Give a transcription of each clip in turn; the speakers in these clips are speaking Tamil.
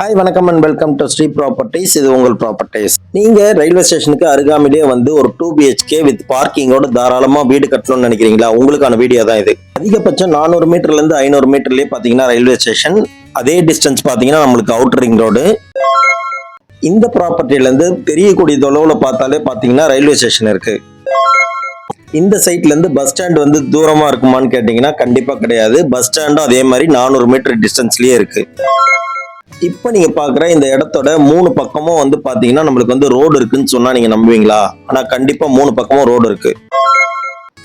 ஹாய் வணக்கம் and welcome to Sri properties. இது உங்கள் ப்ராப்பர்ட்டிஸ். நீங்க ரயில்வே ஸ்டேஷனுக்கு அருகாமையிலே வந்து ஒரு 2 BHK வித் பார்க்கிங்கோட தாராளமா வீடு கட்டணும்னு நினைக்கிறீங்களா? உங்களுக்கான வீடியோ தான் இது. அதிகபட்சம் 400 மீட்டர்ல இருந்து 500 மீட்டர்லயே பாத்தீங்கன்னா ரயில்வே ஸ்டேஷன். அதே டிஸ்டன்ஸ் பாத்தீங்கன்னா நம்மளுக்கு அவுட்டர் ரிங் ரோடு. இந்த ப்ராப்பர்ட்டில இருந்து தெரியக்கூடிய தொலைவுல பார்த்தாலே பாத்தீங்கன்னா ரயில்வே ஸ்டேஷன் இருக்கு. இந்த சைட்ல இருந்து பஸ் ஸ்டாண்ட் வந்து தூரமா இருக்குமான்னு கேட்டீங்கன்னா கண்டிப்பா கிடையாது. பஸ் ஸ்டாண்டும் அதே மாதிரி 400 மீட்டர் டிஸ்டன்ஸ்லயே இருக்கு. இப்போ நீங்க பாக்குற இந்த இடத்தோட 3 பக்கமும் வந்து பாத்தீங்கன்னா நம்மளுக்கு வந்து ரோடு இருக்குன்னு சொன்னா நீங்க நம்புவீங்களா? ஆனா கண்டிப்பா 3 பக்கமும் ரோடு இருக்கு.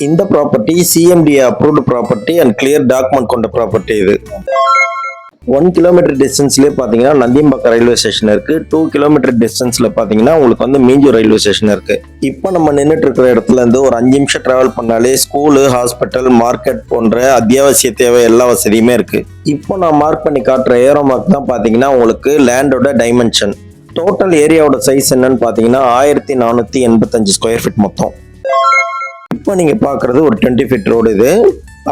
இந்த property CMDA approved property and clear document கொண்ட ப்ராப்பர்ட்டி இது. 1 கிலோமீட்டர் டிஸ்டன்ஸ்லயே பாத்தீங்கன்னா நந்தியம்பாக்கம் ரயில்வே ஸ்டேஷன் இருக்கு. 2 கிலோமீட்டர் டிஸ்டன்ஸ்ல பாத்தீங்கன்னா உங்களுக்கு வந்து மீஞ்சூர் ரயில்வே ஸ்டேஷன் இருக்கு. இப்போ நம்ம நின்றுட்டு இருக்கிற இடத்துல இருந்து ஒரு 5 நிமிஷம் டிராவல் பண்ணாலே ஸ்கூலு, ஹாஸ்பிட்டல், மார்க்கெட் போன்ற அத்தியாவசிய தேவை எல்லா வசதியுமே இருக்கு. இப்போ நான் மார்க் பண்ணி காட்டுற ஏரோ மார்க் தான் பாத்தீங்கன்னா உங்களுக்கு லேண்டோட டைமென்ஷன். டோட்டல் ஏரியாவோட சைஸ் என்னன்னு பாத்தீங்கன்னா 1485 ஸ்கொயர் ஃபீட் மொத்தம். இப்போ நீங்க பாக்குறது ஒரு 20 ஃபீட் ரோடு இது.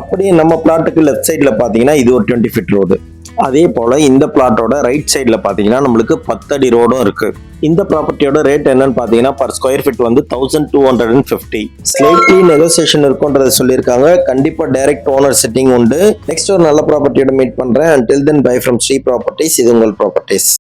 அப்படியே நம்ம பிளாட்டுக்கு லெஃப்ட் சைட்ல பாத்தீங்கன்னா இது ஒரு 20 ஃபீட் ரோடு. அதே போல இந்த பிளாட்டோட ரைட் சைட்ல பாத்தீங்கன்னா நம்மளுக்கு 10 அடி ரோடும் இருக்கு. இந்த ப்ராப்பர்ட்டியோட ரேட் என்னன்னு பாத்தீங்கன்னா பர் ஸ்கொயர் ஃபீட் வந்து 1250. ஸ்லைட்லி நெகோசியேஷன் இருக்கும்ன்றத சொல்லியிருக்காங்க. கண்டிப்பா டைரக்ட் ஓனர் செட்டிங் உண்டு. நெக்ஸ்ட் ஒரு நல்ல ப்ராப்பர்ட்டியோட மீட் பண்றேன். until then bye from Sri properties. இது உங்கள் ப்ராப்பர்ட்டிஸ்.